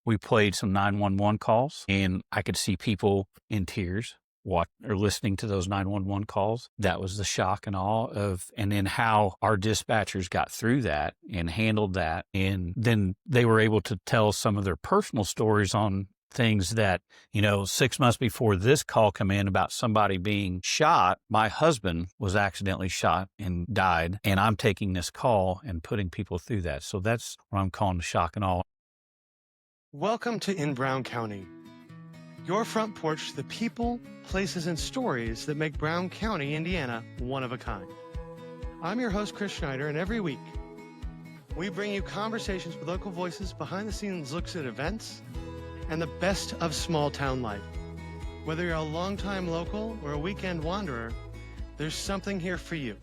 we played some 911 calls, and I could see people in tears or listening to those 911 calls. That was the shock and awe and then how our dispatchers got through that and handled that. And then they were able to tell some of their personal stories on things that, 6 months before this call come in about somebody being shot, my husband was accidentally shot and died. And I'm taking this call and putting people through that. So that's what I'm calling the shock and awe. Welcome to In Brown County, your front porch to the people, places, and stories that make Brown County, Indiana, one of a kind. I'm your host, Chris Schneider, and every week, we bring you conversations with local voices, behind-the-scenes looks at events, and the best of small-town life. Whether you're a longtime local or a weekend wanderer, there's something here for you.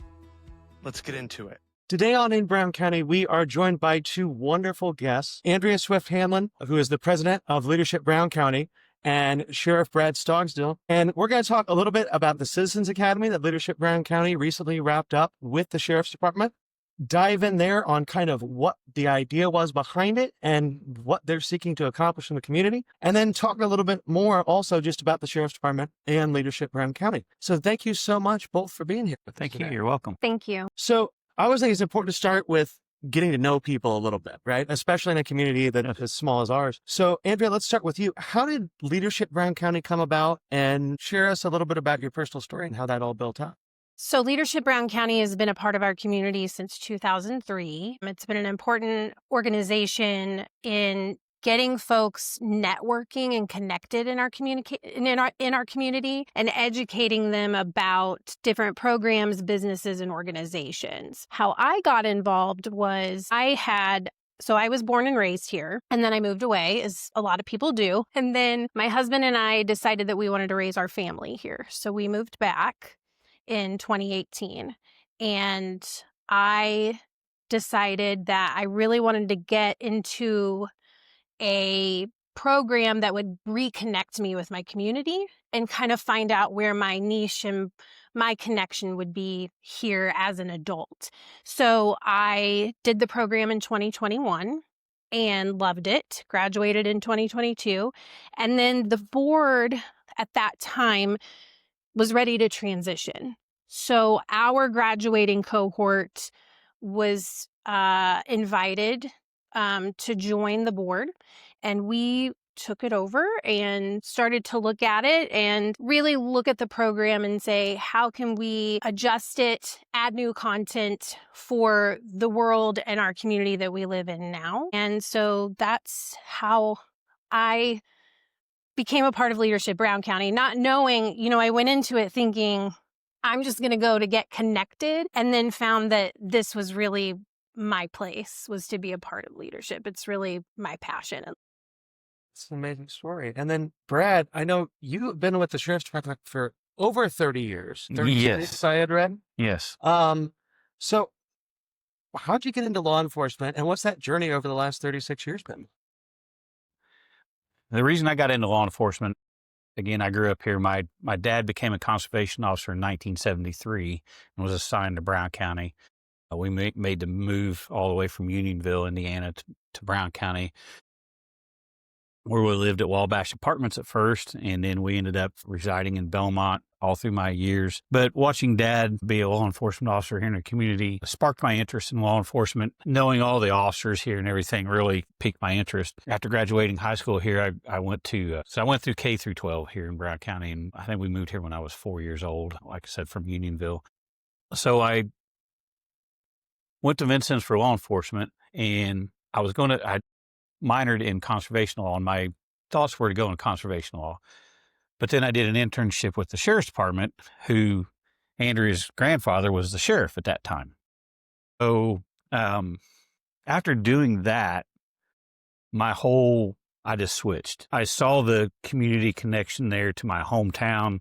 Let's get into it. Today on In Brown County, we are joined by two wonderful guests, Andrea Swift-Hanlon, who is the president of Leadership Brown County, and Sheriff Brad Stogsdill. And we're going to talk a little bit about the Citizens Academy that Leadership Brown County recently wrapped up with the Sheriff's Department. Dive in there on kind of what the idea was behind it and what they're seeking to accomplish in the community. And then talk a little bit more also just about the Sheriff's Department and Leadership Brown County. So thank you so much both for being here. Thank you. You're welcome. Thank you. So I always think it's important to start with getting to know people a little bit, right? Especially in a community that is as small as ours. So Andrea, let's start with you. How did Leadership Brown County come about? And share us a little bit about your personal story and how that all built up. So Leadership Brown County has been a part of our community since 2003. It's been an important organization in getting folks networking and connected in our community and educating them about different programs, businesses, and organizations. How I got involved was I was born and raised here, and then I moved away, as a lot of people do. And then my husband and I decided that we wanted to raise our family here. So we moved back in 2018. And I decided that I really wanted to get into a program that would reconnect me with my community and kind of find out where my niche and my connection would be here as an adult. So I did the program in 2021 and loved it, graduated in 2022. And then the board at that time was ready to transition. So our graduating cohort was invited to join the board, and we took it over and started to look at it and really look at the program and say, how can we adjust it, add new content for the world and our community that we live in now? And so that's how I became a part of Leadership Brown County, not knowing, I went into it thinking, I'm just going to go to get connected, and then found that this was really my place, was to be a part of leadership. It's really my passion. It's an amazing story. And then Brad, I know you've been with the Sheriff's Department for over 30 years. 30 Yes. I had read. Yes. So how'd you get into law enforcement, and what's that journey over the last 36 years been? The reason I got into law enforcement, again, I grew up here. My dad became a conservation officer in 1973 and was assigned to Brown County. We made the move all the way from Unionville, Indiana to Brown County, where we lived at Wabash Apartments at first, and then we ended up residing in Belmont all through my years. But watching Dad be a law enforcement officer here in the community sparked my interest in law enforcement. Knowing all the officers here and everything really piqued my interest. After graduating high school here, I went through K through 12 here in Brown County, and I think we moved here when I was 4 years old, like I said, from Unionville. So I went to Vincennes for law enforcement, and I minored in conservation law, and my thoughts were to go in conservation law. But then I did an internship with the Sheriff's Department, who Andrea's grandfather was the sheriff at that time. So after doing that, I just switched. I saw the community connection there to my hometown,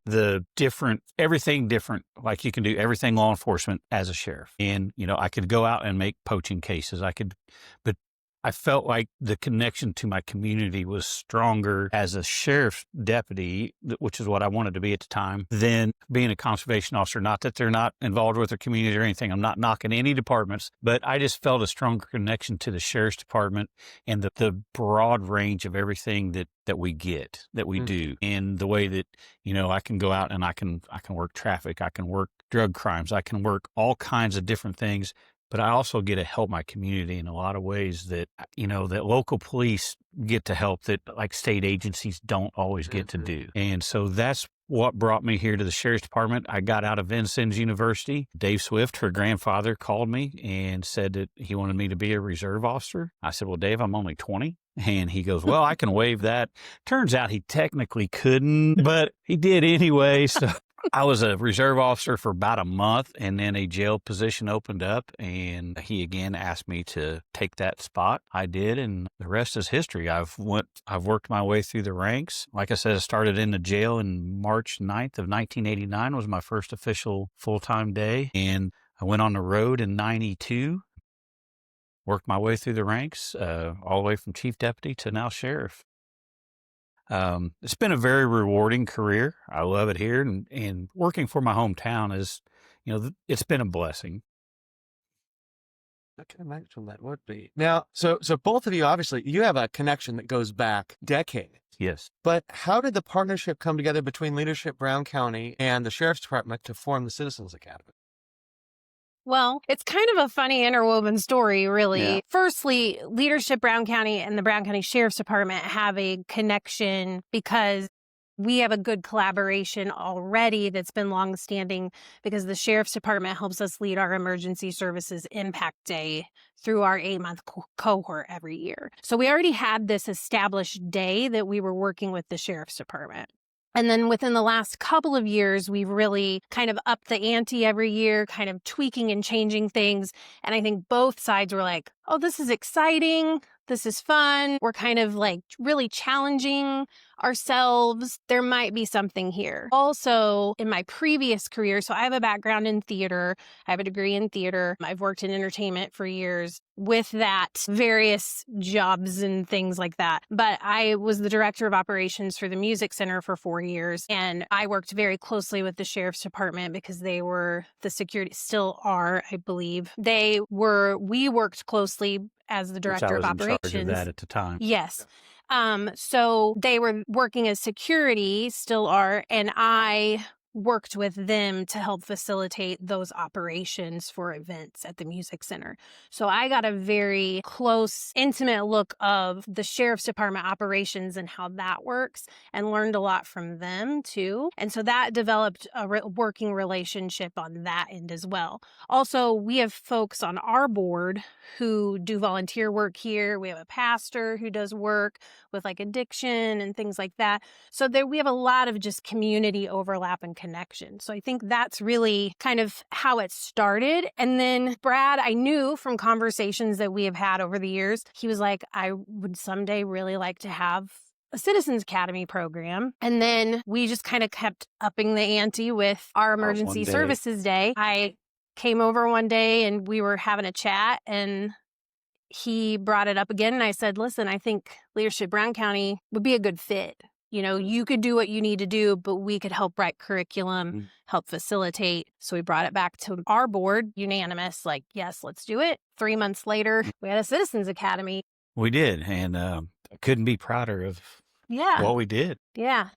everything different. Like you can do everything law enforcement as a sheriff. And, I could go out and make poaching cases. But I felt like the connection to my community was stronger as a sheriff's deputy, which is what I wanted to be at the time, than being a conservation officer. Not that they're not involved with their community or anything. I'm not knocking any departments, but I just felt a stronger connection to the sheriff's department and the broad range of everything that we get, that we do, and the way that, I can go out and I can work traffic, I can work drug crimes, I can work all kinds of different things. But I also get to help my community in a lot of ways that, that local police get to help that like state agencies don't always get to do. And so that's what brought me here to the sheriff's department. I got out of Vincennes University. Dave Swift, her grandfather, called me and said that he wanted me to be a reserve officer. I said, well, Dave, I'm only 20. And he goes, well, I can waive that. Turns out he technically couldn't, but he did anyway. So I was a reserve officer for about a month, and then a jail position opened up, and he again asked me to take that spot. I did, and the rest is history. I've worked my way through the ranks. Like I said, I started in the jail in March 9th of 1989 was my first official full-time day, and I went on the road in 92. Worked my way through the ranks, all the way from chief deputy to now sheriff. It's been a very rewarding career. I love it here, and working for my hometown is, it's been a blessing. I can imagine that would be. Now, so both of you, obviously, you have a connection that goes back decades. Yes. But how did the partnership come together between Leadership Brown County and the Sheriff's Department to form the Citizens Academy? Well, it's kind of a funny interwoven story, really. Yeah. Firstly, Leadership Brown County and the Brown County Sheriff's Department have a connection because we have a good collaboration already that's been longstanding, because the Sheriff's Department helps us lead our Emergency Services Impact Day through our 8-month cohort every year. So we already had this established day that we were working with the Sheriff's Department. And then within the last couple of years, we've really kind of upped the ante every year, kind of tweaking and changing things. And I think both sides were like, oh, this is exciting. This is fun. We're kind of like really challenging ourselves. There might be something here. Also, in my previous career, so I have a background in theater. I have a degree in theater. I've worked in entertainment for years. With that, various jobs and things like that. But I was the director of operations for the Music Center for 4 years. And I worked very closely with the Sheriff's Department because they were the security, still are, I believe. We worked closely as the director of operations. In charge of that at the time. Yes. So they were working as security, still are, and I worked with them to help facilitate those operations for events at the Music Center. So I got a very close, intimate look of the Sheriff's Department operations and how that works, and learned a lot from them too. And so that developed a working relationship on that end as well. Also, we have folks on our board who do volunteer work here. We have a pastor who does work with like addiction and things like that. So we have a lot of just community overlap and connection. So I think that's really kind of how it started. And then Brad, I knew from conversations that we have had over the years, he was like, I would someday really like to have a Citizens Academy program. And then we just kind of kept upping the ante with our Emergency Services Day. I came over one day and we were having a chat, and he brought it up again. And I said, listen, I think Leadership Brown County would be a good fit. You could do what you need to do, but we could help write curriculum, help facilitate. So we brought it back to our board, unanimous, like, yes, let's do it. 3 months later, we had a Citizens Academy. We did. And I couldn't be prouder of what we did. Yeah.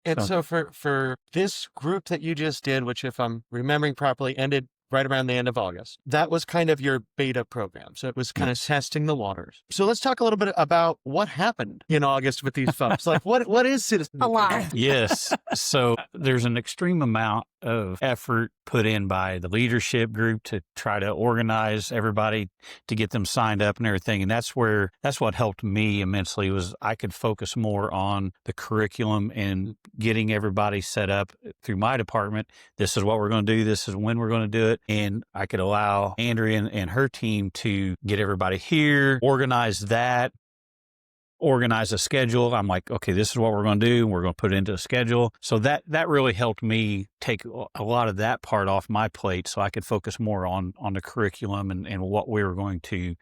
And so for this group that you just did, which if I'm remembering properly, ended right around the end of August, that was kind of your beta program. So it was kind of testing the waters. So let's talk a little bit about what happened in August with these folks. Like what is Citizens? A lot. Yes. So there's an extreme amount of effort put in by the leadership group to try to organize everybody to get them signed up and everything. And that's what helped me immensely, was I could focus more on the curriculum and getting everybody set up through my department. This is what we're going to do. This is when we're going to do it. And I could allow Andrea and her team to get everybody here, organize that, organize a schedule. I'm like, okay, this is what we're going to do. We're going to put it into a schedule. So that really helped me take a lot of that part off my plate, so I could focus more on the curriculum and what we were going to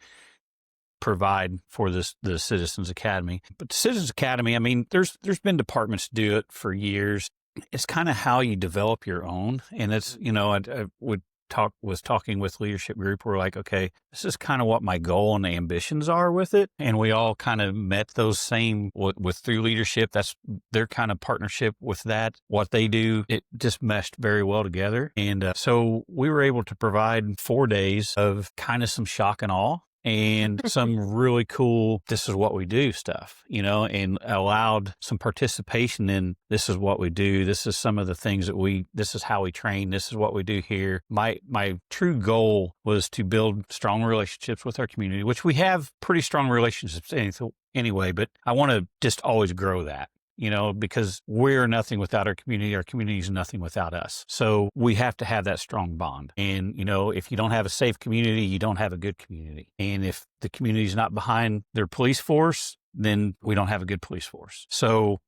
provide for the Citizens Academy. But the Citizens Academy, I mean, there's been departments do it for years. It's kind of how you develop your own. And it's, I was talking with leadership group. We're like, okay, this is kind of what my goal and ambitions are with it. And we all kind of met those same with through leadership. That's their kind of partnership with that. What they do, it just meshed very well together. And so we were able to provide 4 days of kind of some shock and awe and some really cool, this is what we do stuff, and allowed some participation in this is what we do. This is some of the things this is how we train. This is what we do here. My true goal was to build strong relationships with our community, which we have pretty strong relationships anyway, but I want to just always grow that. Because we're nothing without our community. Our community is nothing without us. So we have to have that strong bond. And, if you don't have a safe community, you don't have a good community. And if the community is not behind their police force, then we don't have a good police force. So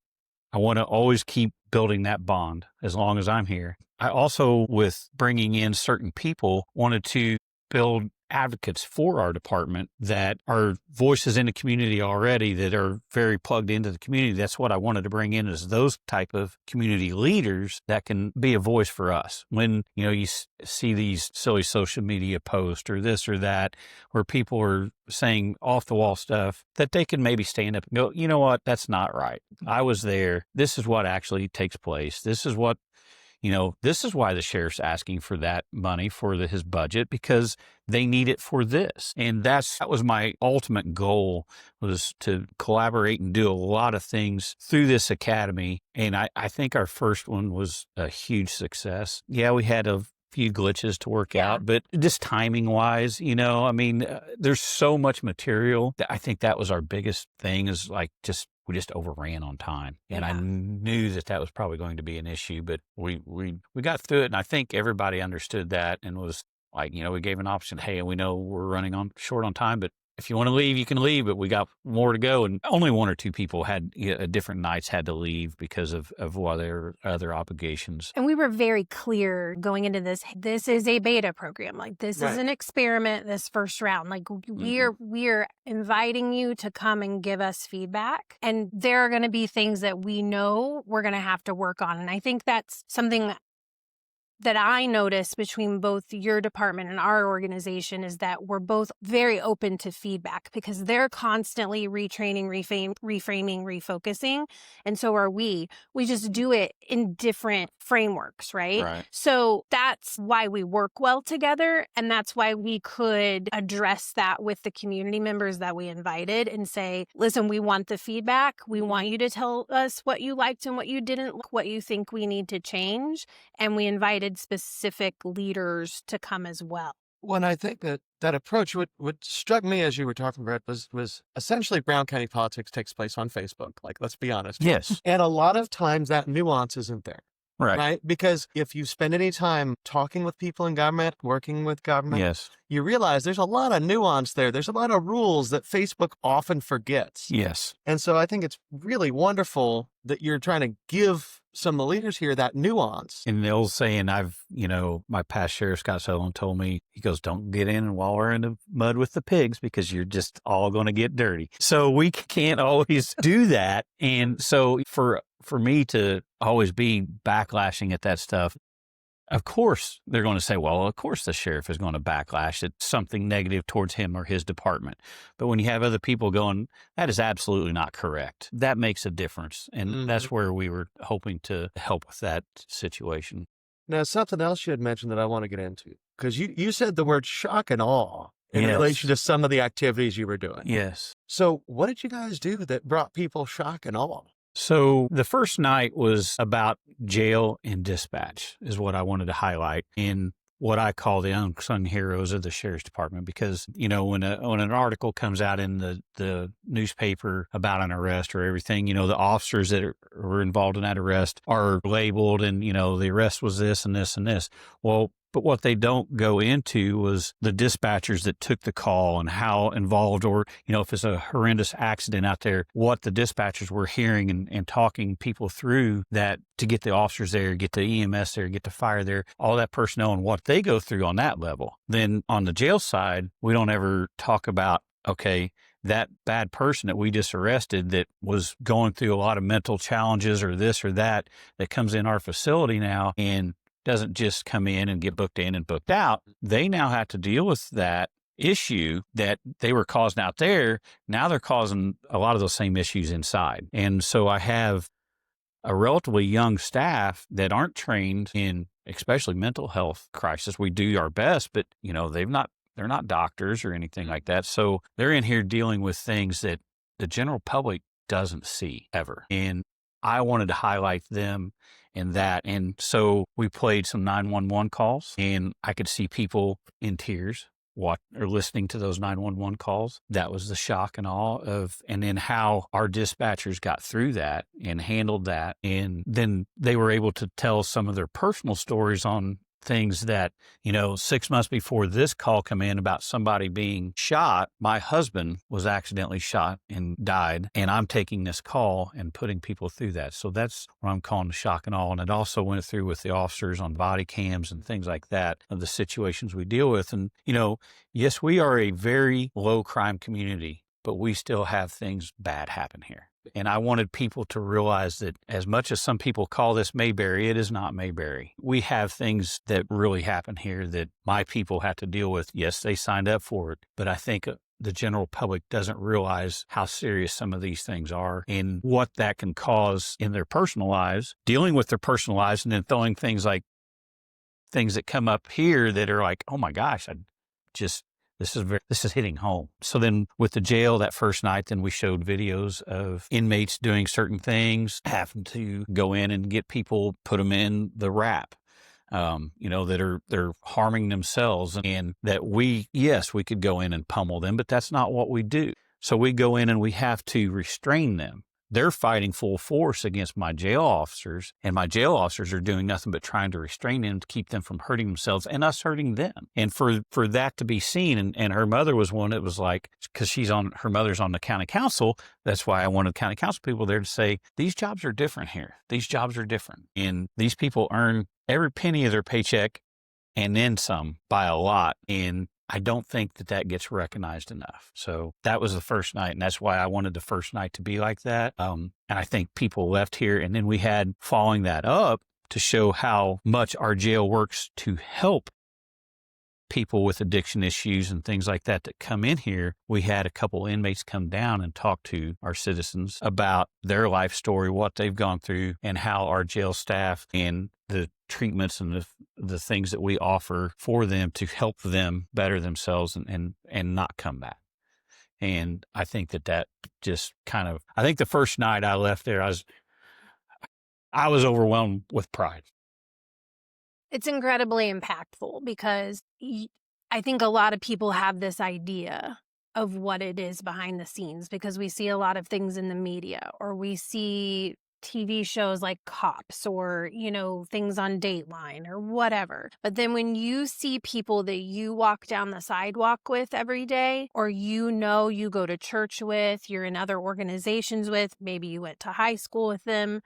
I want to always keep building that bond as long as I'm here. I also, with bringing in certain people, wanted to build advocates for our department that are voices in the community already that are very plugged into the community. That's what I wanted to bring in, is those type of community leaders that can be a voice for us. When, you see these silly social media posts or this or that, where people are saying off the wall stuff, that they can maybe stand up and go, you know what, that's not right. I was there. This is what actually takes place. This is what, this is why the sheriff's asking for that money for his budget, because they need it for this. And that was my ultimate goal, was to collaborate and do a lot of things through this academy. And I think our first one was a huge success. Yeah, we had a few glitches to work out, but just timing wise, there's so much material that I think that was our biggest thing, is like we just overran on time. And I knew that was probably going to be an issue, but we got through it. And I think everybody understood that and was like, we gave an option. Hey, we know we're running short on time, but if you want to leave, you can leave, but we got more to go. And only 1 or 2 people had different nights had to leave because of their other obligations. And we were very clear going into this. This is a beta program. Like, this is an experiment, this first round. Like, we're inviting you to come and give us feedback. And there are going to be things that we know we're going to have to work on. And I think that's something that I notice between both your department and our organization, is that we're both very open to feedback, because they're constantly retraining, reframing, refocusing. And so are we. We just do it in different frameworks, right? So that's why we work well together. And that's why we could address that with the community members that we invited and say, listen, we want the feedback. We want you to tell us what you liked and what you didn't, what you think we need to change. And we invited specific leaders to come as well. Well, and I think that approach, what struck me as you were talking about was essentially Brown County politics takes place on Facebook. Like, let's be honest. Yes. And a lot of times that nuance isn't there. Right? Because if you spend any time talking with people in government, working with government, you realize there's a lot of nuance there. There's a lot of rules that Facebook often forgets. Yes. And so I think it's really wonderful that you're trying to give some of the leaders here that nuance. And the old saying, my past sheriff, Scott Sutherland, told me, he goes, don't get in and wallow in the mud with the pigs, because you're just all going to get dirty. So we can't always do that. And so for me to always be backlashing at that stuff, of course, they're going to say, well, of course the sheriff is going to backlash at something negative towards him or his department. But when you have other people going, that is absolutely not correct, that makes a difference. And that's where we were hoping to help with that situation. Now, something else you had mentioned that I want to get into, because you said the word shock and awe in relation to some of the activities you were doing. Yes. So what did you guys do that brought people shock and awe? So the first night was about jail and dispatch, is what I wanted to highlight in what I call the unsung heroes of the sheriff's department. Because, when an article comes out in the newspaper about an arrest or everything, the officers that were involved in that arrest are labeled and, the arrest was this and this and this. Well, but what they don't go into was the dispatchers that took the call and how involved, or, if it's a horrendous accident out there, what the dispatchers were hearing and talking people through that to get the officers there, get the EMS there, get the fire there, all that personnel and what they go through on that level. Then on the jail side, we don't ever talk about okay, that bad person that we just arrested that was going through a lot of mental challenges or this or that comes in our facility now and doesn't just come in and get booked in and booked out. They now have to deal with that issue that they were causing out there. Now they're causing a lot of those same issues inside. And so I have a relatively young staff that aren't trained in especially mental health crisis. We do our best, but they're not doctors or anything like that. So they're in here dealing with things that the general public doesn't see ever. And I wanted to highlight them in that. And so we played some 911 calls, and I could see people in tears listening to those 911 calls. That was the shock and awe and then how our dispatchers got through that and handled that. And then they were able to tell some of their personal stories on things that, 6 months before this call come in about somebody being shot, my husband was accidentally shot and died, and I'm taking this call and putting people through that. So that's what I'm calling the shock and awe. And it also went through with the officers on body cams and things like that of the situations we deal with. And, yes, we are a very low crime community, but we still have things bad happen here. And I wanted people to realize that as much as some people call this Mayberry, it is not Mayberry. We have things that really happen here that my people have to deal with. Yes, they signed up for it, but I think the general public doesn't realize how serious some of these things are and what that can cause in their personal lives, dealing with their personal lives, and then throwing things that come up here that are like, oh my gosh, this is hitting home. So then with the jail that first night, then we showed videos of inmates doing certain things, having to go in and get people, put them in the wrap, they're harming themselves, and that we could go in and pummel them, but that's not what we do. So we go in and we have to restrain them. They're fighting full force against my jail officers, and my jail officers are doing nothing but trying to restrain them to keep them from hurting themselves and us hurting them. And for that to be seen, and her mother was one that was like, because her mother's on the county council, that's why I wanted county council people there to say, these jobs are different here. These jobs are different. And these people earn every penny of their paycheck and then some by a lot. And I don't think that gets recognized enough. So that was the first night, and that's why I wanted the first night to be like that. And I think people left here, and then we had following that up to show how much our jail works to help people with addiction issues and things like that come in here. We had a couple inmates come down and talk to our citizens about their life story, what they've gone through, and how our jail staff and the treatments and the things that we offer for them to help them better themselves and not come back. And I think that just I think the first night I left there, I was overwhelmed with pride. It's incredibly impactful because I think a lot of people have this idea of what it is behind the scenes because we see a lot of things in the media, or we see TV shows like Cops, or, things on Dateline or whatever. But then when you see people that you walk down the sidewalk with every day, or you go to church with, you're in other organizations with, maybe you went to high school with them,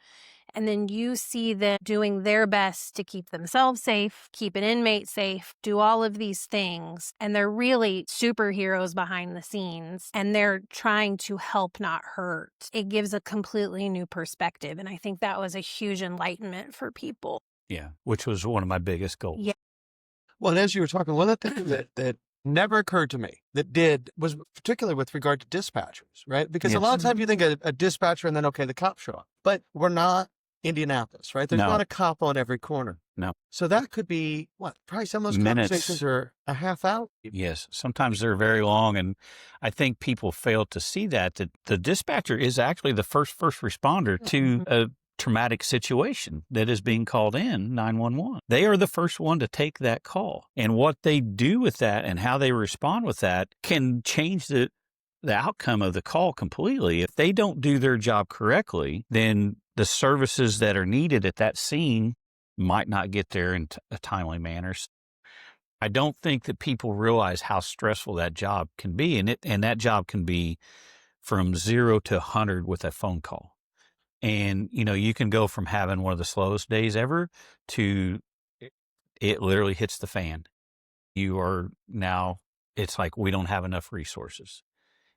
and then you see them doing their best to keep themselves safe, keep an inmate safe, do all of these things. And they're really superheroes behind the scenes, and they're trying to help, not hurt. It gives a completely new perspective. And I think that was a huge enlightenment for people. Yeah, which was one of my biggest goals. Yeah. Well, and as you were talking, one of the things that never occurred to me was particularly with regard to dispatchers, right? Because a lot of times you think a dispatcher and then, okay, the cops show up. But we're not Indianapolis, right? There's not a cop on every corner. No. So that could be, probably some of those conversations are a half hour. Yes. Sometimes they're very long. And I think people fail to see that the dispatcher is actually the first responder to a traumatic situation that is being called in, 911. They are the first one to take that call. And what they do with that and how they respond with that can change the outcome of the call completely. If they don't do their job correctly, then the services that are needed at that scene might not get there in a timely manner. I don't think that people realize how stressful that job can be, and that job can be from 0 to 100 with a phone call. And you can go from having one of the slowest days ever to it literally hits the fan. You are now, it's like we don't have enough resources.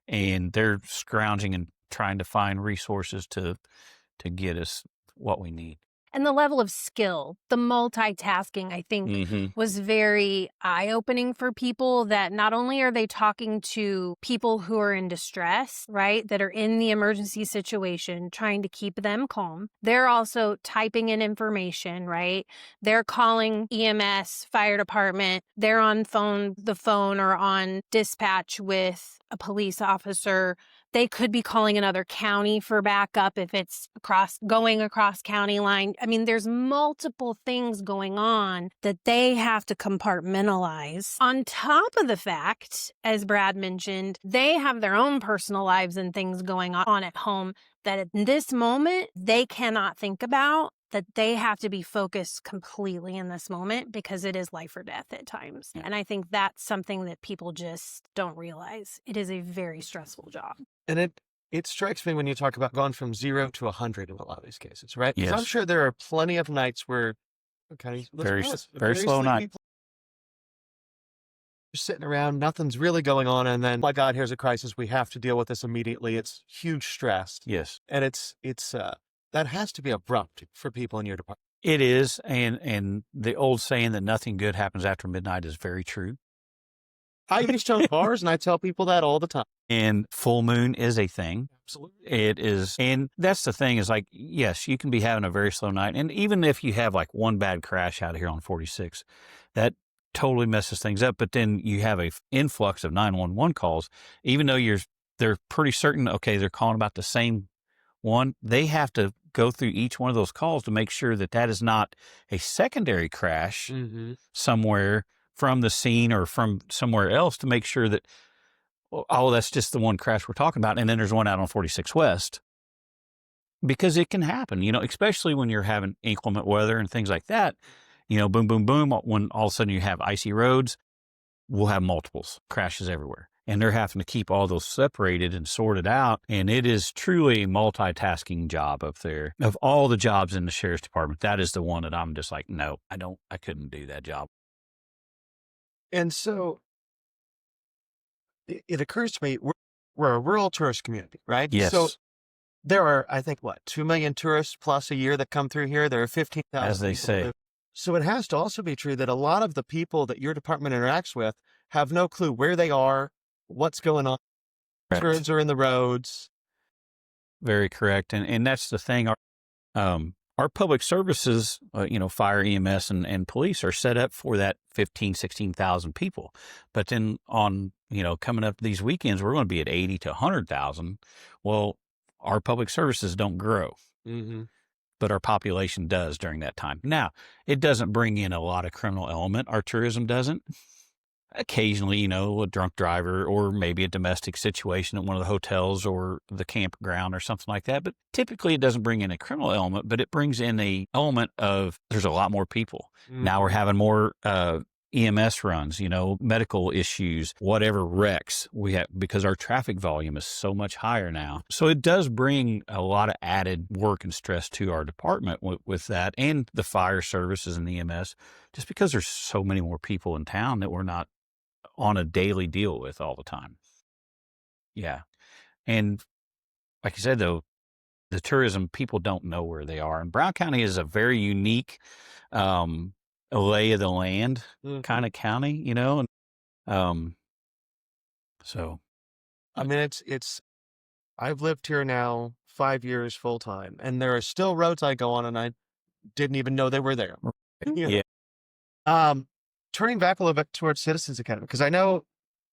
and they're scrounging and trying to find resources to get us what we need. And the level of skill, the multitasking, I think was very eye-opening for people, that not only are they talking to people who are in distress, right, that are in the emergency situation, trying to keep them calm, they're also typing in information, right? They're calling EMS, fire department, they're on the phone or on dispatch with a police officer. They could be calling another county for backup if it's going across county line. I mean, there's multiple things going on that they have to compartmentalize. On top of the fact, as Brad mentioned, they have their own personal lives and things going on at home that at this moment they cannot think about, that they have to be focused completely in this moment because it is life or death at times. Yeah. And I think that's something that people just don't realize. It is a very stressful job. And it strikes me when you talk about going from 0 to 100 in a lot of these cases, right? Because Yes. I'm sure there are plenty of nights where, okay, Very slow night. people are sitting around, nothing's really going on, and then, oh my God, here's a crisis. We have to deal with this immediately. It's huge stress. Yes. And it's that has to be abrupt for people in your department. It is, and the old saying that nothing good happens after midnight is very true. I used to own cars, and I tell people that all the time. And full moon is a thing. Absolutely. It is. And that's the thing is, like, yes, you can be having a very slow night. And even if you have like one bad crash out here on 46, that totally messes things up. But then you have a influx of 911 calls, even though they're pretty certain, okay, they're calling about the same one. They have to go through each one of those calls to make sure that that is not a secondary crash somewhere from the scene or from somewhere else, to make sure that, oh, that's just the one crash we're talking about. And then there's one out on 46 West, because it can happen, especially when you're having inclement weather and things like that, boom, boom, boom. When all of a sudden you have icy roads, we'll have multiples crashes everywhere. And they're having to keep all those separated and sorted out. And it is truly a multitasking job up there. Of all the jobs in the sheriff's department, that is the one that I'm just like, no, I couldn't do that job. And so it occurs to me, we're a rural tourist community, right? Yes. So there are, I think, 2 million tourists plus a year that come through here. There are 15,000. As they say. So it has to also be true that a lot of the people that your department interacts with have no clue where they are, what's going on. Correct. Birds are in the roads. Very correct. And that's the thing. Our public services, fire, EMS, and police are set up for that 15, 16,000 people. But then on, coming up these weekends, we're going to be at 80 to 100,000. Well, our public services don't grow, but our population does during that time. Now, it doesn't bring in a lot of criminal element. Our tourism doesn't. Occasionally, a drunk driver or maybe a domestic situation at one of the hotels or the campground or something like that. But typically it doesn't bring in a criminal element, but it brings in a element of there's a lot more people. Now we're having more EMS runs, medical issues, whatever wrecks we have, because our traffic volume is so much higher now. So it does bring a lot of added work and stress to our department with that, and the fire services and the EMS, just because there's so many more people in town that we're not on a daily deal with all the time. Yeah. And like I said, though, the tourism, people don't know where they are. And Brown County is a very unique lay of the land kind of county, so. I mean, I've lived here now 5 years full time, and there are still roads I go on and I didn't even know they were there. Yeah. Turning back a little bit towards Citizens Academy, because I know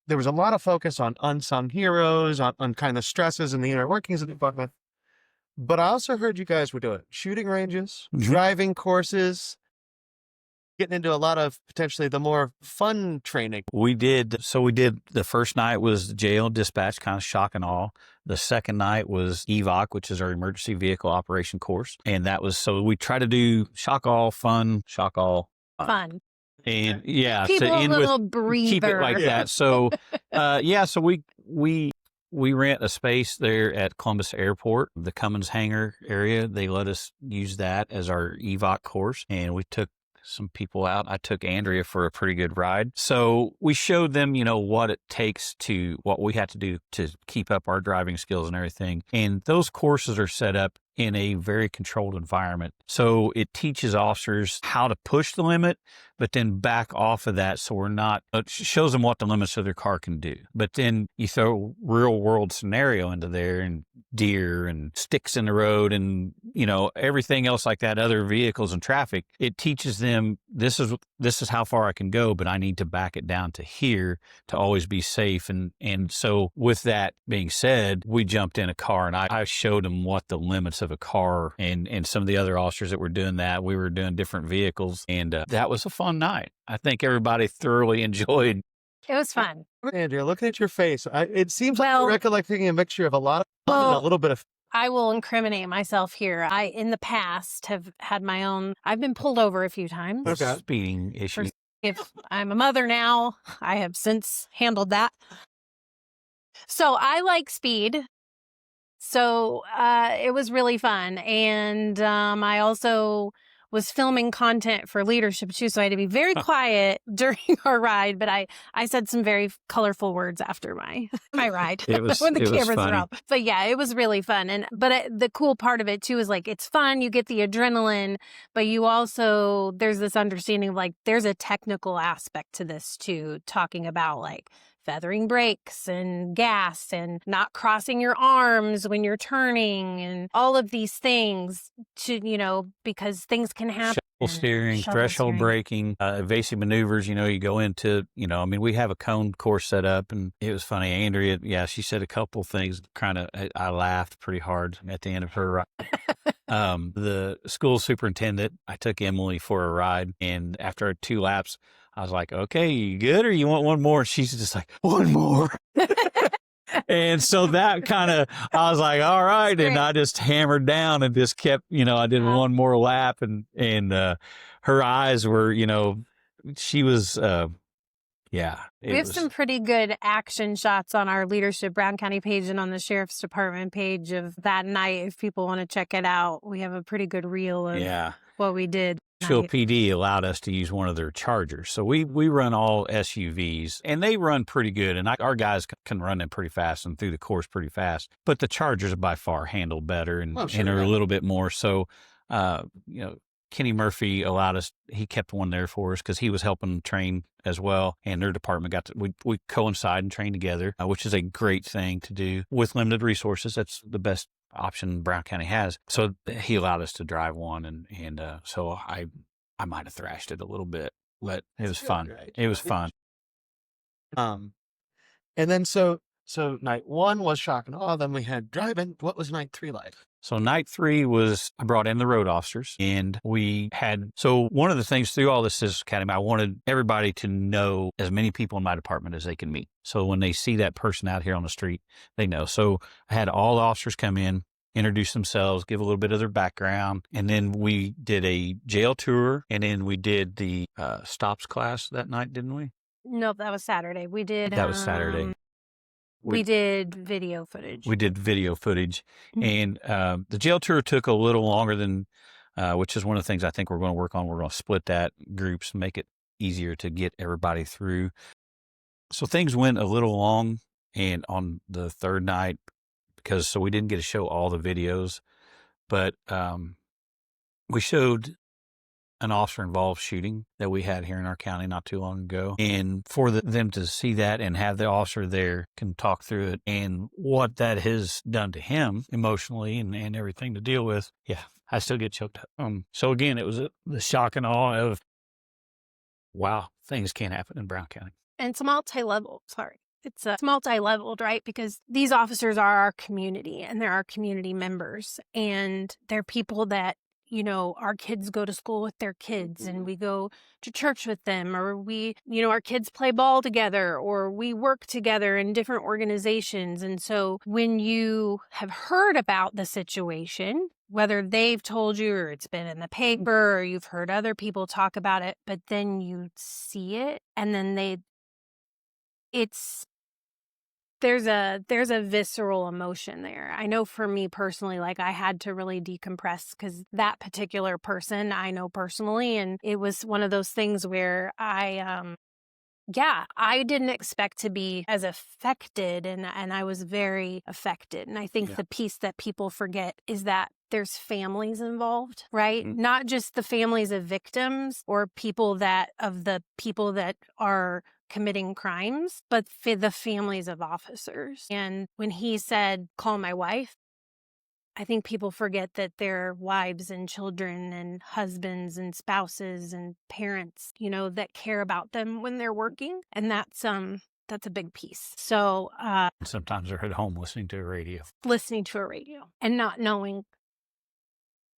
there was a lot of focus on unsung heroes, on kind of stresses and the inner workings of the department. But I also heard you guys were doing shooting ranges, driving courses, getting into a lot of potentially the more fun training. We did. So we did, the first night was jail dispatch, kind of shock and awe. The second night was EVOC, which is our emergency vehicle operation course. And that was, so we try to do shock all, fun, shock all. Fun. And yeah, People to a end little with, breather. keep it like that. So, so we rent a space there at Columbus Airport, the Cummins hangar area. They let us use that as our EVOC course. And we took some people out. I took Andrea for a pretty good ride. So we showed them, what it takes what we had to do to keep up our driving skills and everything. And those courses are set up in a very controlled environment. So it teaches officers how to push the limit, but then back off of that. So it shows them what the limits of their car can do. But then you throw real world scenario into there, and deer and sticks in the road and, everything else like that, other vehicles and traffic. It teaches them this is how far I can go, but I need to back it down to here to always be safe. And so with that being said, we jumped in a car and I showed them what the limits of a car, and some of the other officers that were doing that, we were doing different vehicles, and that was a fun night. I think everybody thoroughly enjoyed. It was fun. Andrea, looking at your face, it seems like you're recollecting a mixture of a lot of fun and a little bit of... I will incriminate myself here. I, in the past, have had my own... I've been pulled over a few times. Okay. Speeding issue. If I'm a mother now, I have since handled that. So I like speed. So it was really fun. And I also was filming content for leadership too. So I had to be very quiet during our ride. But I said some very colorful words after my ride It was, when the it was cameras funny. were off. But yeah, it was really fun. But the cool part of it too is like, it's fun. You get the adrenaline, but you also, there's this understanding of like, there's a technical aspect to this too, talking about like feathering brakes and gas and not crossing your arms when you're turning and all of these things to, because things can happen. Shuffle steering, threshold braking, evasive maneuvers, you go into, we have a cone course set up, and it was funny. Andrea, she said a couple things I laughed pretty hard at the end of her ride. The school superintendent, I took Emily for a ride, and after 2 laps, I was like, okay, you good or you want one more? And she's just like, one more. And so that I was like, all right. And I just hammered down and just kept, I did one more lap, and her eyes were, she was, we have some pretty good action shots on our Leadership Brown County page and on the Sheriff's Department page of that night. If people want to check it out, we have a pretty good reel of what we did. Nashville PD allowed us to use one of their Chargers. So we run all SUVs, and they run pretty good. And our guys can run them pretty fast and through the course pretty fast. But the Chargers by far handle better and are a little bit more. So, Kenny Murphy allowed us, he kept one there for us because he was helping train as well. And their department we coincide and train together, which is a great thing to do with limited resources. That's the best option Brown County has. So he allowed us to drive one. And so I might have thrashed it a little bit, but it was fun. Right? It was fun. And then so night 1 was shock and awe. Then we had driving. What was night 3 like? So night 3 was, I brought in the road officers, and so one of the things through all this academy, I wanted everybody to know as many people in my department as they can meet. So when they see that person out here on the street, they know. So I had all the officers come in, introduce themselves, give a little bit of their background. And then we did a jail tour, and then we did the stops class that night, didn't we? Nope, that was Saturday. We did. That was Saturday. We did video footage. Mm-hmm. And the jail tour took a little longer than, which is one of the things I think we're going to work on. We're going to split that groups, make it easier to get everybody through. So things went a little long, and on the 3rd night, so we didn't get to show all the videos, but we showed an officer-involved shooting that we had here in our county not too long ago. And for them to see that and have the officer there can talk through it and what that has done to him emotionally and everything to deal with, I still get choked up. So again, it was the shock and awe of, wow, things can happen in Brown County. And it's It's multi-leveled, right? Because these officers are our community, and they're our community members, and they're people that, our kids go to school with their kids, and we go to church with them, or our kids play ball together, or we work together in different organizations. And so when you have heard about the situation, whether they've told you or it's been in the paper or you've heard other people talk about it, but then you see it, and then there's a visceral emotion there. I know for me personally, like I had to really decompress because that particular person I know personally, and it was one of those things where I didn't expect to be as affected, and I was very affected. And I think the piece that people forget is that there's families involved, right? Mm-hmm. Not just the families of victims or the people that are committing crimes, but the families of officers. And when he said, call my wife, I think people forget that they're wives and children and husbands and spouses and parents, that care about them when they're working. And that's a big piece. So sometimes they're at home listening to a radio and not knowing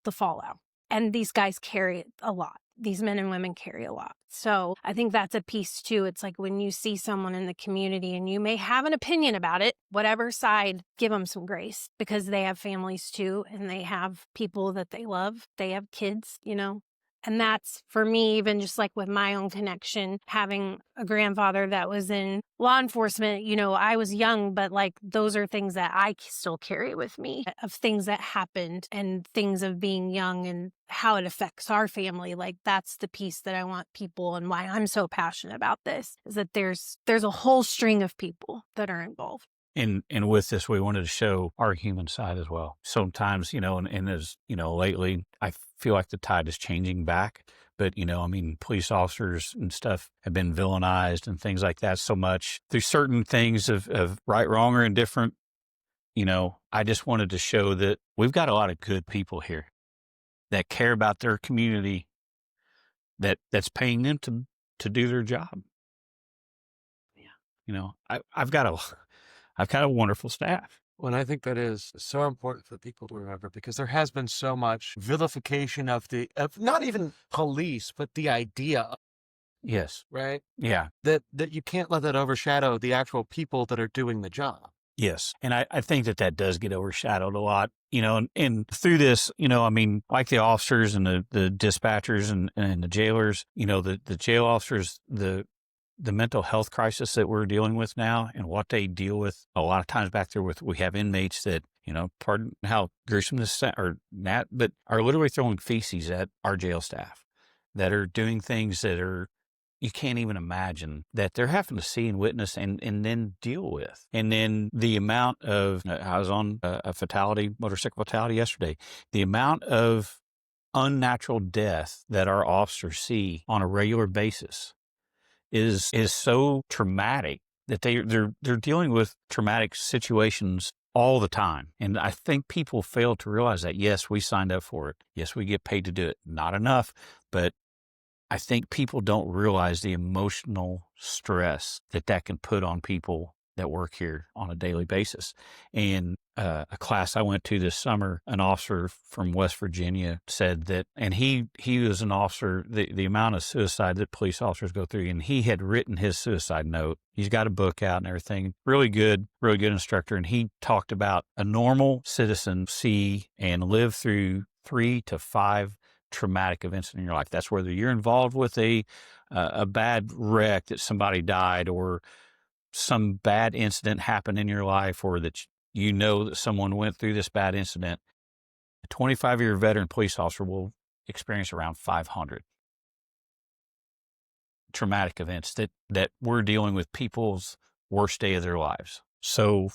the fallout. And these guys carry a lot. These men and women carry a lot. So I think that's a piece too. It's like when you see someone in the community and you may have an opinion about it, whatever side, give them some grace because they have families too. And they have people that they love. They have kids, And that's for me, even just like with my own connection, having a grandfather that was in law enforcement, I was young, but like those are things that I still carry with me of things that happened and things of being young and how it affects our family. Like that's the piece that I want people and why I'm so passionate about this is that there's a whole string of people that are involved. And with this, we wanted to show our human side as well. Sometimes, and as, lately, I feel like the tide is changing back. But, police officers and stuff have been villainized and things like that so much. There's certain things of right, wrong, or indifferent. I just wanted to show that we've got a lot of good people here that care about their community, that's paying them to do their job. Yeah. I've got a wonderful staff. Well, and I think that is so important for people to remember because there has been so much vilification of not even police, but the idea. Yes. Right? Yeah. That you can't let that overshadow the actual people that are doing the job. Yes. And I think that does get overshadowed a lot, and through this, like the officers and the dispatchers and the jailers, the jail officers, the mental health crisis that we're dealing with now and what they deal with a lot of times back there we have inmates that, pardon how gruesome this or that, but are literally throwing feces at our jail staff that are doing things that you can't even imagine that they're having to see and witness and then deal with. And then the amount of, I was on a motorcycle fatality yesterday, the amount of unnatural death that our officers see on a regular basis is so traumatic that they're dealing with traumatic situations all the time. And I think people fail to realize that, yes, we signed up for it. Yes, we get paid to do it. Not enough, but I think people don't realize the emotional stress that can put on people that work here on a daily basis. And a class I went to this summer, an officer from West Virginia said that, and he was an officer, the amount of suicide that police officers go through, and he had written his suicide note. He's got a book out and everything. Really good instructor. And he talked about a normal citizen see and live through 3 to 5 traumatic events in your life. That's whether you're involved with a bad wreck that somebody died or some bad incident happened in your life or that that someone went through this bad incident. A 25-year veteran police officer will experience around 500 traumatic events that we're dealing with people's worst day of their lives. So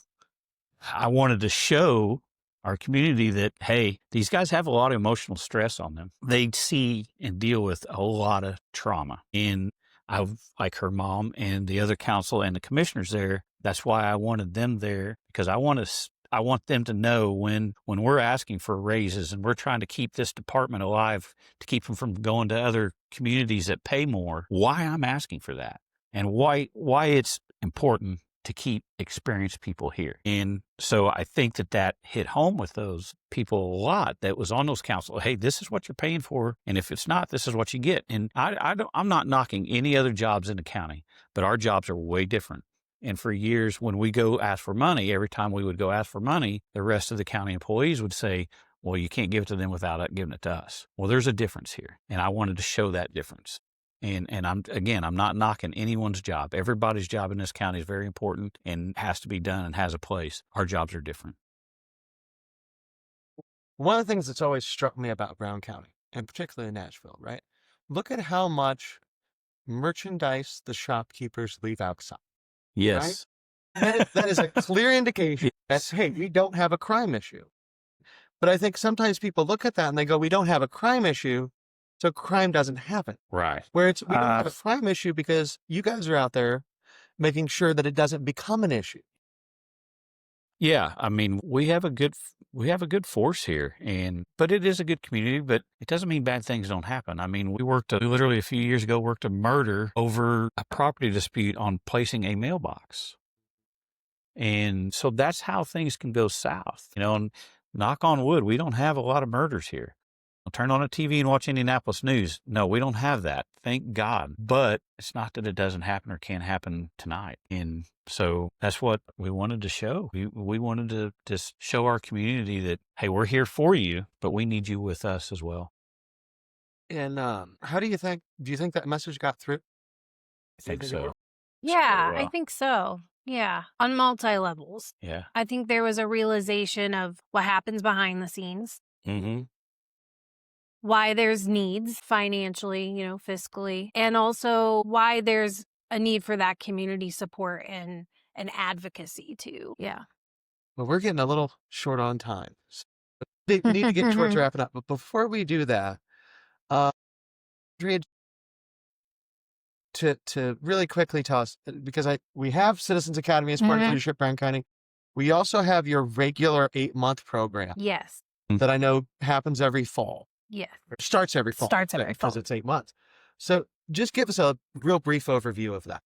I wanted to show our community that, hey, these guys have a lot of emotional stress on them. They see and deal with a lot of trauma. And I, like her mom and the other council and the commissioners there, that's why I wanted them there, because I want them to know when we're asking for raises and we're trying to keep this department alive to keep them from going to other communities that pay more, why I'm asking for that and why it's important to keep experienced people here. And so I think that hit home with those people a lot that was on those councils. Hey, this is what you're paying for. And if it's not, this is what you get. And I'm not knocking any other jobs in the county, but our jobs are way different. And for years, when we go ask for money, every time we would go ask for money, the rest of the county employees would say, well, you can't give it to them without giving it to us. Well, there's a difference here. And I wanted to show that difference. And I'm not knocking anyone's job. Everybody's job in this county is very important and has to be done and has a place. Our jobs are different. One of the things that's always struck me about Brown County, and particularly in Nashville, right? Look at how much merchandise the shopkeepers leave outside. Yes. Right? That is a clear indication that, hey, we don't have a crime issue. But I think sometimes people look at that and they go, we don't have a crime issue, so crime doesn't happen. Right. Where it's, we don't have a crime issue because you guys are out there making sure that it doesn't become an issue. Yeah, I mean, we have a good force here, but it is a good community, but it doesn't mean bad things don't happen. I mean, we literally a few years ago worked a murder over a property dispute on placing a mailbox. And so that's how things can go south, and knock on wood, we don't have a lot of murders here. I'll turn on a TV and watch Indianapolis news. No, we don't have that. Thank God. But it's not that it doesn't happen or can't happen tonight. And so that's what we wanted to show. We wanted to just show our community that, hey, we're here for you, but we need you with us as well. And how do you think that message got through? I think so. Yeah, I think so. Yeah, on multi-levels. Yeah. I think there was a realization of what happens behind the scenes. Mm-hmm. Why there's needs financially, fiscally, and also why there's a need for that community support and advocacy too. Yeah. Well, we're getting a little short on time. So we need to get towards wrapping up. But before we do that, Andrea, to really quickly tell us, because we have Citizens Academy as part of Leadership Brown County. We also have your regular 8-month program. Yes. That I know happens every fall. Yes. Or starts every fall. Because it's 8 months. So just give us a real brief overview of that.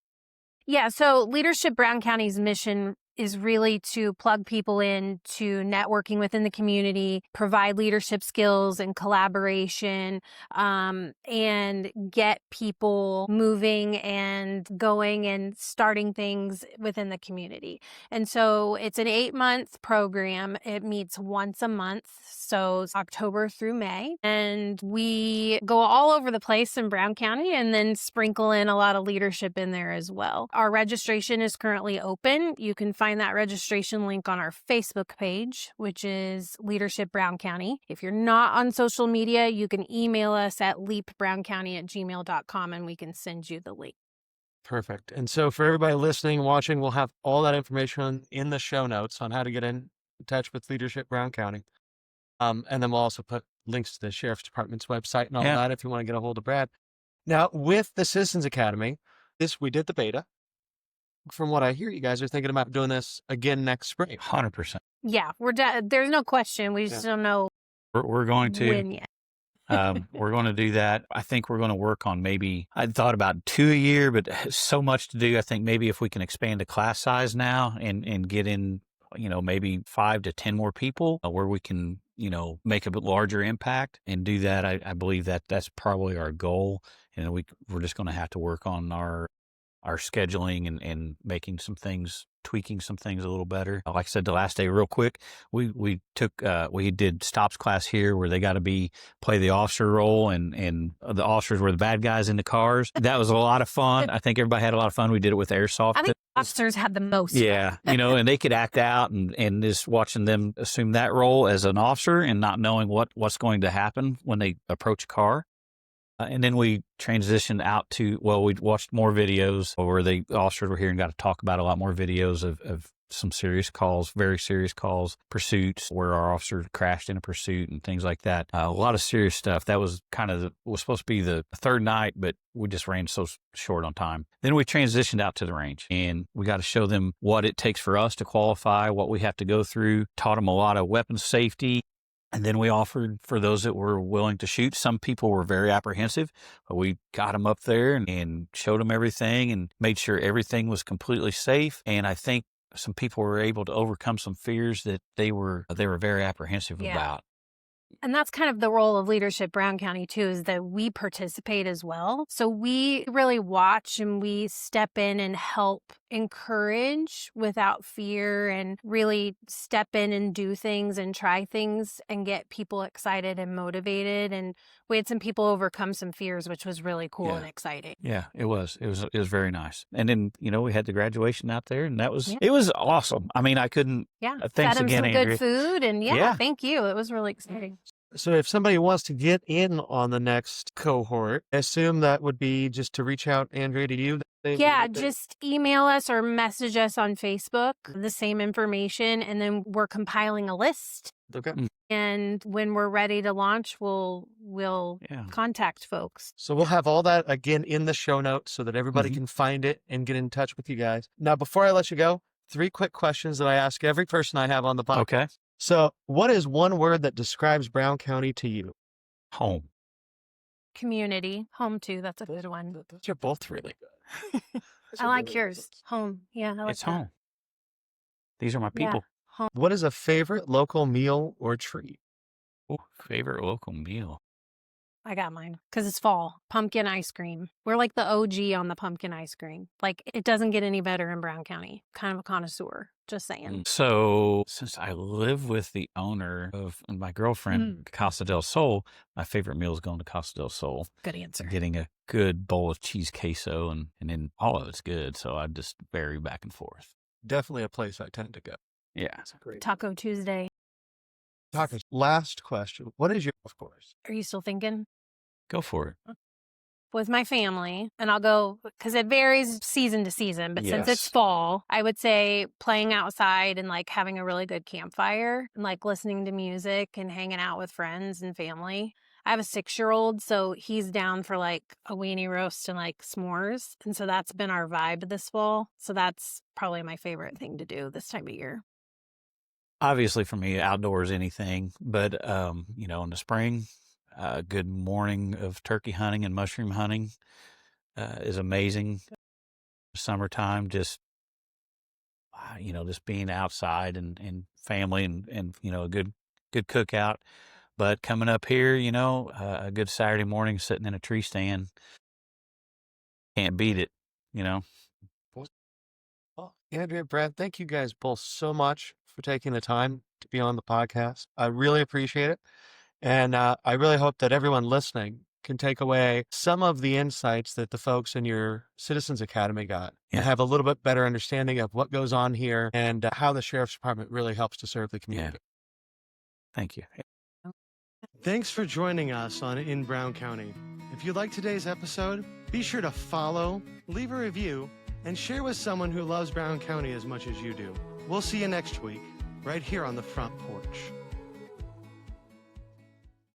Yeah. So Leadership Brown County's mission is really to plug people in to networking within the community, provide leadership skills and collaboration, and get people moving and going and starting things within the community. And so it's an 8-month program. It meets once a month. So it's October through May. And we go all over the place in Brown County and then sprinkle in a lot of leadership in there as well. Our registration is currently open. You can find that registration link on our Facebook page, which is Leadership Brown County. If you're not on social media, you can email us at leapbrowncounty@gmail.com and we can send you the link. Perfect. And so for everybody listening, watching, we'll have all that information in the show notes on how to get in touch with Leadership Brown County. And then we'll also put links to the Sheriff's Department's website and all that if you want to get a hold of Brad. Now, with the Citizens Academy, we did the beta. From what I hear, you guys are thinking about doing this again next spring. 100%. Yeah, there's no question. We just don't know We're going to. when yet. We're going to do that. I think we're going to work on I'd thought about 2 a year, but so much to do. I think maybe if we can expand the class size now and get in, maybe 5 to 10 more people where we can, make a bit larger impact and do that. I believe that's probably our goal. And we're just going to have to work on our scheduling and making some things, tweaking some things a little better. Like I said, the last day, real quick, we did stops class here where they got to play the officer role and the officers were the bad guys in the cars. That was a lot of fun. I think everybody had a lot of fun. We did it with airsoft. I think officers had the most. Yeah. And they could act out and just watching them assume that role as an officer and not knowing what's going to happen when they approach a car. And then we transitioned out to, we watched more videos where the officers were here and got to talk about a lot more videos of some serious calls, very serious calls, pursuits where our officer crashed in a pursuit and things like that. A lot of serious stuff. That was was supposed to be the third night, but we just ran so short on time. Then we transitioned out to the range and we got to show them what it takes for us to qualify, what we have to go through, taught them a lot of weapons safety. And then we offered for those that were willing to shoot. Some people were very apprehensive, but we got them up there and showed them everything and made sure everything was completely safe. And I think some people were able to overcome some fears that they were very apprehensive about. And that's kind of the role of Leadership Brown County too, is that we participate as well. So we really watch and we step in and help encourage without fear and really step in and do things and try things and get people excited and motivated. And we had some people overcome some fears, which was really cool and exciting. Yeah, it was very nice. And then, we had the graduation out there, and it was awesome. I mean, I couldn't. Thanks Fed 'em again, some Andrea. good food, and thank you. It was really exciting. So if somebody wants to get in on the next cohort, I assume that would be just to reach out, Andrea, to you. Just email us or message us on Facebook, the same information, and then we're compiling a list. Okay. And when we're ready to launch, we'll contact folks. So we'll have all that again in the show notes so that everybody can find it and get in touch with you guys. Now, before I let you go, 3 quick questions that I ask every person I have on the podcast. Okay. So what is one word that describes Brown County to you? Home. Community. Home too. That's a good one. Those are both really good. I like yours. Home. Yeah, I like It's home. These are my people. Home. What is a favorite local meal or treat? Ooh, favorite local meal. I got mine because it's fall. Pumpkin ice cream. We're like the OG on the pumpkin ice cream. Like, it doesn't get any better in Brown County. Kind of a connoisseur. Just saying. So since I live with the owner of my girlfriend, Casa del Sol, my favorite meal is going to Casa del Sol. Good answer. Getting a good bowl of cheese queso, and then all of it's good. So I just vary back and forth. Definitely a place I tend to go. Yeah. It's great. Taco Tuesday. Tacos. Last question. What is your golf course? Are you still thinking? Go for it. With my family, and I'll go because it varies season to season, but since it's fall, I would say playing outside and like having a really good campfire and like listening to music and hanging out with friends and family. I have a 6-year-old, so he's down for like a weenie roast and like s'mores. And so that's been our vibe this fall. So that's probably my favorite thing to do this time of year. Obviously for me, outdoors, anything, but, in the spring, a good morning of turkey hunting and mushroom hunting is amazing. Summertime, just being outside and family and a good cookout. But coming up here, a good Saturday morning sitting in a tree stand, can't beat it, Well, Andrea, Brad, thank you guys both so much for taking the time to be on the podcast. I really appreciate it. And I really hope that everyone listening can take away some of the insights that the folks in your Citizens Academy got and have a little bit better understanding of what goes on here and how the Sheriff's Department really helps to serve the community. Thank you. Thanks for joining us on In Brown County. If you like today's episode, be sure to follow, leave a review, and share with someone who loves Brown County as much as you do. We'll see you next week, right here on the front porch.